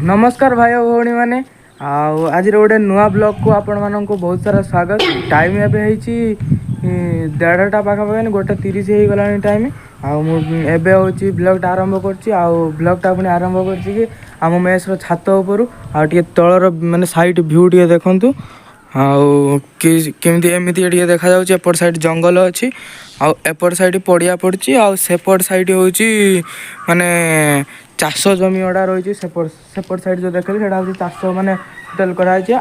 नमस्कार भाई और भौणी मैंने आज गोटे नुआ ब्लॉग को आपण मानक बहुत सारा स्वागत। टाइम एवं 1:30 पाखापाखि 1:30 हो गला टाइम। आबे हूँ ब्लॉगटा आरंभ कर पुणी आरंभ कर आम मेस छात उपरू आगे तलर मानने सैड भ्यू टे देखु आमती एमती देखा एपट साइड जंगल अच्छी आउट साइड पड़िया पड़ी आसेपट साइड हूँ माने चाष जमी गुड़ा रही सेपट साइड जो देखिए से हूँ चाष माने टोटाल कराई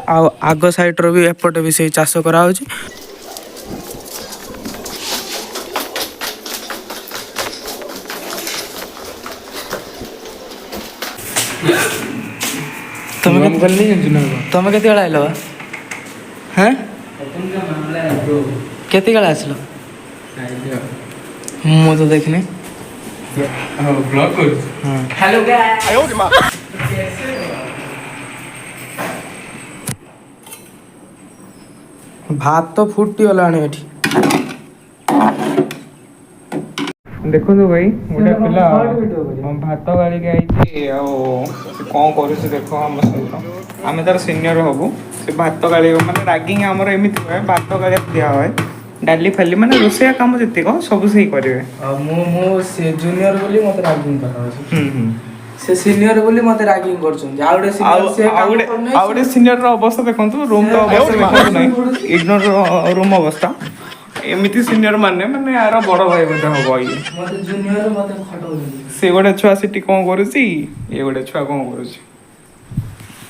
आग साइड भी एपटे भी से चाष करा तुम के आइल हाँ के आसल मु तो देखनी हेलो भात तो फुटी गला देखो भाई गोटे पिला भात गाड़ी आई कौन कर देख आम सहित आम तार सिनियर हबू से भात गाड़ी माने रागिंग आमर एमती हुए भात गाड़ी दिया हुए डाली फाली माने रोसैया काम जिते सब से करेंगे मो जूनियर बोली मत रागिंग से सीनियर बोली मत रागिंग करछन आउडे सीनियर आउडे सीनियर रो अवस्था देखंतु रूम तो अवस्था देखंतु नै इग्नोर रूम अवस्था एमिति सीनियर माने माने यार बड़ भाई बता हो ये मते जूनियर मते खटो से गोटे छुआ सिटी कोन करूची ये गोटे छुआ कोन करूची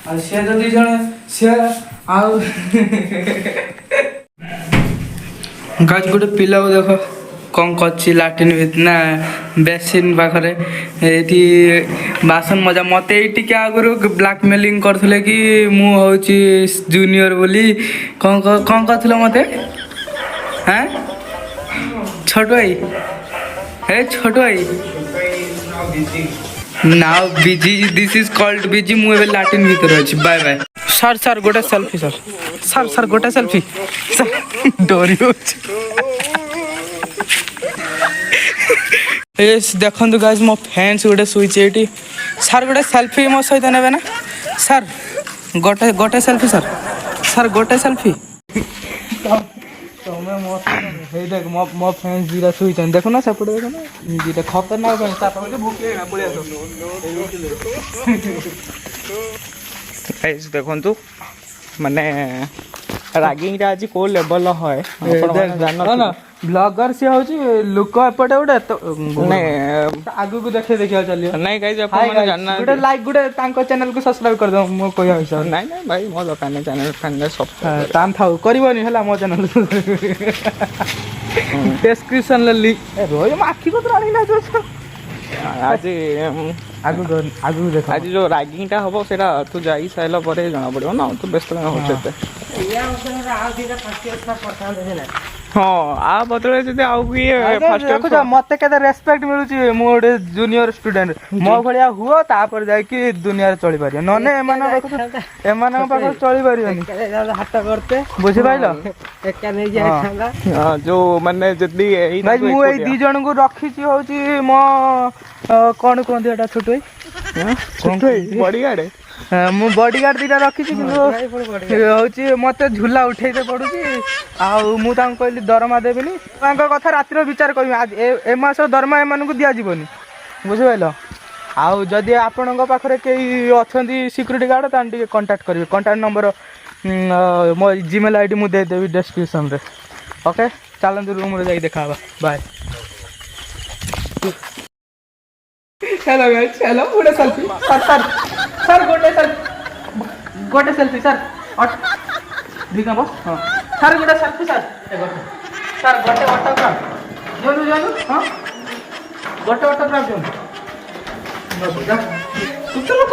आ से जदी जण से आ गाज गोटे पिला देखो कौन कर लाट्रिन ना बेसिन पाखे ये बासन मजा मत ये आगु ब्लाकमेलिंग करते कि मुझे जूनियर बोली कौन कर मत हाँ छोट भाई हे छोट भाई now busy this is called busy मुझे लाट्रिन भीतर अच्छी बाय बाय सर सर गोटे सेल्फी सर सर सर गोटे सेल्फी सर डरी देखु गाइज मो फैंस गोटे शुई सर गोटे सेल्फी मो सहित ने ना सर गोटे गोटे सेल्फी सर सर गोटे सेल्फी देख मो फैंस दीटा शुई देखो ना सेपटे देखो ना दीटा खतरनाक देखु माने रागिंग आज को लेवल है ना ब्लॉगर से होची लोक एपटे गोटे आगु को देखे देखिया चलियो नहीं गाइस अपन माने जानना गोटे लाइक गोटे तांको चैनल को सब्सक्राइब कर दो मो कोया हिसाब नहीं नहीं भाई मो दुकान चैनल फैन सब तान थाउ करबोनी हला मो चैनल डिस्क्रिप्शन ले लिंक रोय माखी को राणी ना जो आज आगु देख आज जो रागिंग टा हबो सेटा तू जाई साइलो परे जाना पड़ो ना तू व्यस्त ना हो छते या मतलब आ दीटा फास्ट ना पड़ता है हाँ आ बदले जदि आउ की फास्ट देखो मते केते रेस्पेक्ट मिलुची मो गोटे जूनियर स्टूडेंट मो भलिया हुओ तापर जाय कि दुनिया रे चली पारियो नने एमान देखो एमान पाखर चली पारियोनी हाथ करते बुझि पाइलो एका नै जाय खाला हां जो माने जदि एई भाई मु एई दी जण को रखी होची मो कोन कोन एटा छोटो हां छोटो बड़ी गाड़े मु बॉडीगार्ड दीटा रखी हूँ मत झूला उठे पड़ुची आउ कहली दरमा देविनी कथा रातिर विचार करी आज ए मास दरमा एम दिजावनी बुझिपाल आउ जदि आपण पाखे कई अच्छा सिक्यूरीटी गार्ड तान कांटेक्ट करेंगे कांटेक्ट नंबर मो जीमेल आईडी मुझे देदेवी डिस्क्रिप्शन रे ओके चलते रूम रे देखा बाय हेलो गाइस हेलो गोटे सेल्फी सर सर सर गोटे सेल्फी सर दिखा बस हाँ सर गोटे सेल्फी सर सर गोटे ऑटोग्राफ जोनु जोनु हाँ गोटे ऑटोग्राफ जोनु कुचलो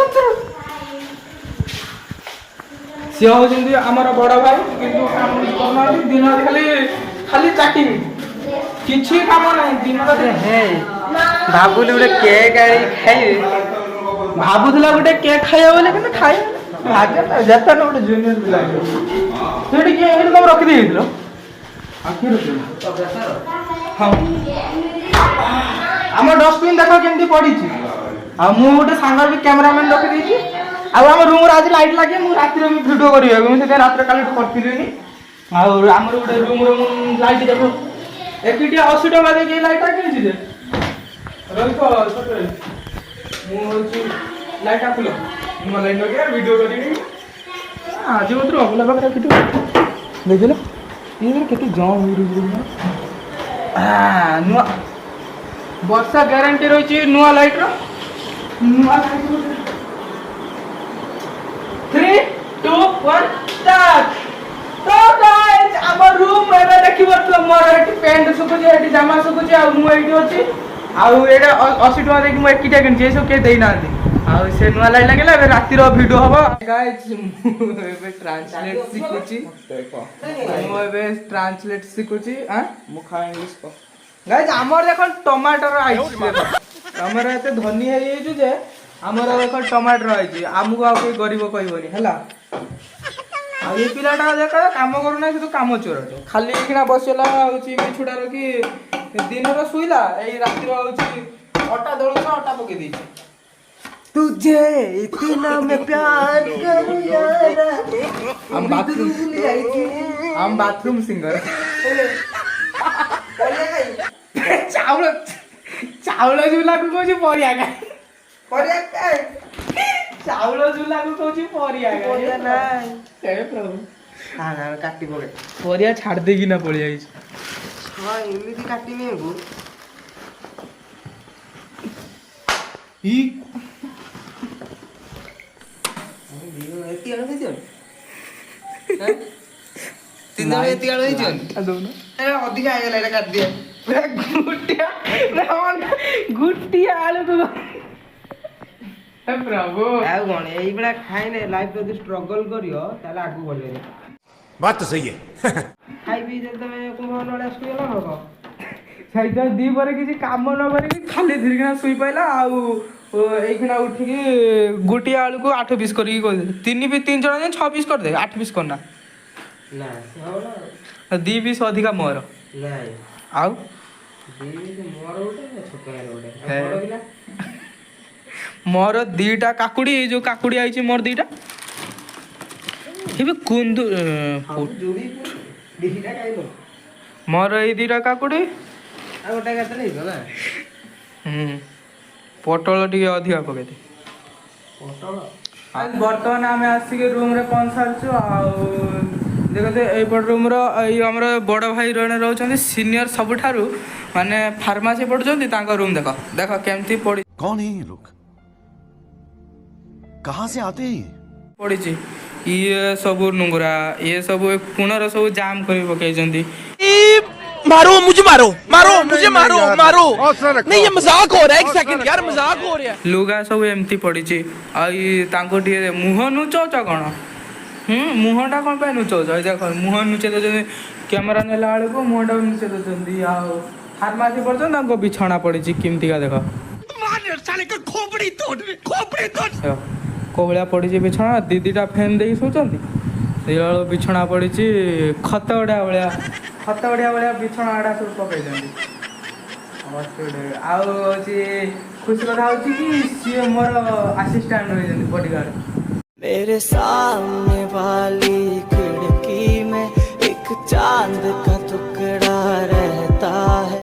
सी होउछन्ती हमर बड़ भाई किंतु काम करना दिन खाली खाली चैटिंग किछि काम नहीं दिन हे भाबुली गोटे केक आनी खाई भाबुला गोटे केक खाइबा बोले कि खाई भाग्य जता न गोटे जूनियर पिला सेठी के एही तुम रखि देइलो आखिर हां हम डस्टबिन देखो केमती पड़ी छी आ मु गोटे सांगर भी कैमरामैन रखि देइछी ଆଉ ଆମ ରୁମ୍ ରେ ଆଜି ଲାଇଟ୍ ଲାଗେ ମୁଁ ରାତିରେ ବି ଭିଡ଼ିଓ କରିବାକୁ ମୁଁ ସେଥିପାଇଁ ରାତିରେ କାଲି କରିଥିଲି ଆଉ ଆମର ଗୋଟେ ରୁମ୍ ରେ ମୁଁ ଲାଇଟ୍ ଦେଖ ଏଠି 80 ଟଙ୍କା ଦେଇକି ଲାଇଟ୍ଟା କିଣିଛି ଯେ ରହିବ ସତରେ ମୁଁ ହେଉଛି ଲାଇଟ୍ ଆସିଲ ମୁଁ ଲାଇଟ୍ ଲଗେଇବା ଭିଡ଼ିଓ କରିବି ଆଜି ମତେ ଅଗଲା ପାଖରେ ଭିଡ଼ିଓ ଦେଖିଲ ଇଏ କେତେ ଜମ୍ ହେଇଛି ନୂଆ ବର୍ଷା ଗ୍ୟାରେଣ୍ଟି ରହିଛି ନୂଆ ଲାଇଟ୍ର ନୂଆ ଲାଇଟ୍ 3, 2, 1 start तो गाइस ଆମ ରୁମ୍ ଏବେ ଦେଖିପାରୁଥିଲ ମୋର ଏଠି ପ୍ୟାଣ୍ଟ ଶୁଖୁଛି ଏଠି ଜାମା ଶୁଖୁଛି ଆଉ ମୁଁ ଏଇଠି ଅଛି ଆଉ ଏଇଟା 80 ଟଙ୍କା ଦେଇକି ମୁଁ ଏକିଟା କିଣିଛି ଏସବୁ କେହି ଦେଇନାହାନ୍ତି ଆଉ ସେ ନୂଆ ଲାଇଟ୍ ଲାଗିଲା ଏବେ ରାତିର ଭିଡ଼ିଓ ହବ ଗାଇସ୍ ମୁଁ ଏବେ ଟ୍ରାନ୍ସଲେଟ୍ ଶିଖୁଛି ମୁଁ ଏବେ ଟ୍ରାନ୍ସଲେଟ୍ ଶିଖୁଛି ମୁଁ ଖାଇ ଇଂଲିଶ କହ ଗାଇସ୍ ଆମର ଦେଖ ଟମାଟର ଆଇଛି ଦେଖ ଆମର ଏତେ ଧନୀ ହେଇଯାଇଛୁ ଯେ ଆମର ଦେଖ ଟମାଟର ଆଇଛି ଆମକୁ ଆଉ କେହି ଗରିବ କହିବନି ହେଲା ଆଉ ଏ ପିଲାଟା ଦେଖ କାମ କରୁନା କିନ୍ତୁ କାମ ଚୋରଟେ ଖାଲି କିନା ବସିଲା ହଉଛି ଛୁଡ଼ା ରଖି ଦିନର ଶୋଇଲା ଏଇ ରାତିର ହଉଛି ଅଟା ଦଳୁଛ ଅଟା ପକେଇ ଦେଇଛି तुझे इतना मैं प्यार करूं यार हम बाथरूम सिंगर चावल चावल झूला को कहूँ परिया खाए चावल झूला को कहूँ परिया प्रभु काटी पके परिया छाड़ देगी ना पड़ी जाइए हाँ एमती काटमी ଅଧିକା ହେଇଗଲା ଏଇଟା କାଟିଦିଏ ଗୁଟିଆ ଆଳୁ ପ୍ରଭୁ ଆଉ କଣ ଏଇଭଳିଆ ଖାଇଲେ ଲାଇଫ୍ ଯଦି ଷ୍ଟ୍ରଗଲ କରିବ ତାହେଲେ ଆଗକୁ ବଢିବ बात तो सही है ଖାଇ ପିଇ ଯଦି ତମେ କୁମ୍ଭକର୍ଣ୍ଣ ଭଳିଆ ଶୋଇଗଲା ହବ ସେଇଥିପାଇଁ ଦି ପରେ କିଛି କାମ ନ କରିକି ଖାଲି ଧରିକିନା ଶୋଇ ପାଇଲା ଆଉ ଏଇଖିଣା ଉଠିକି ଗୋଟିଏ ଆଳୁକୁ 8 ପିସ୍ କରିକି କହିଦେଲେ 3 ଜଣ 6 ପିସ୍ କରିଦେ 8 ପିସ୍ କରନା 2 ପିସ୍ ଅଧିକା ମୋର ଆଉ ମୋର 2ଟା କାକୁଡ଼ି ଏଇ ଯୋଉ କାକୁଡ଼ି ଆଇଛି ମୋର 2ଟା ଏବେ କୁନ୍ଦୁ ମୋର ଏଇ 2ଟା କାକୁଡ଼ି ଆଉ ଗୋଟା କେତେ ନେଇଛ ନା ପୋଟଳ ଟିକେ ଅଧିକା ପକେଇଦେ ପୋଟଳ ବର୍ତ୍ତମାନ ଆମେ ଆସିକି ରୁମ୍ରେ ପହଞ୍ଚାଛୁ ଆଉ ଦେଖନ୍ତୁ ଏଇପଟ ରୁମ୍ର ଏଇ ଆମର ବଡ଼ ଭାଇ ଜଣେ ରହୁଛନ୍ତି ସିନିୟର ସବୁଠାରୁ ମାନେ ଫାର୍ମାସି ପଢ଼ୁଛନ୍ତି ତାଙ୍କ ରୁମ୍ ଦେଖ ଦେଖ କେମିତି ପଡ଼ି कौन है ये लोग कहाँ से आते हैं ପଡ଼ିଛି ଇଏ ସବୁ ନୁଙ୍ଗୁରା ଇଏ ସବୁ ପୁଣର ସବୁ ଜାମ୍ କରି ପକେଇଛନ୍ତି मारो मुझे मारो मारो मुझे मारो मारो नहीं ये मजाक हो रहा है एक सेकंड यार मजाक हो रहा है ଲୁଗା ସବୁ ଏମିତି ପଡ଼ିଛି ଆଉ ତାଙ୍କୁ ଟିକେ ମୁହଁ ନୁଚଉଛ କ'ଣ ମୁହଁଟା କ'ଣ ପାଇଁ ନୁଚଉଛ ଦେଖ ମୁହଁ ନୁଚେଇ ଦେଉଛନ୍ତି କ୍ୟାମେରା ନେଲା ବେଳକୁ ମୁହଁଟାକୁ ନୁଚେଇ ଦେଉଛନ୍ତି ଆଉ ଫାର୍ମାସି ପଡ଼ୁଛନ୍ତି ତାଙ୍କ ବିଛଣା ପଡ଼ିଛି କେମିତିକା ଦେଖ କୋଉ ଭଳିଆ ପଡ଼ିଛି ବିଛଣା ଦିଦିଟା ଫ୍ୟାନ୍ ଦେଇକି ଶୋଉଛନ୍ତି ସେଇଭଳିଆ ବିଛଣା ପଡ଼ିଛି ଖତ ଗଡ଼ିଆ ଭଳିଆ ବିଛଣା ଗୁଡ଼ା ସବୁ ପକେଇଛନ୍ତି ଆଉ ହେଉଛି ଖୁସି କଥା ହେଉଛି କି ସିଏ ମୋର ଆସିଷ୍ଟାଣ୍ଟ ରହିଛନ୍ତି ବଡିଗାର୍ଡ मेरे सामने वाली खिड़की में एक चांद का टुकड़ा रह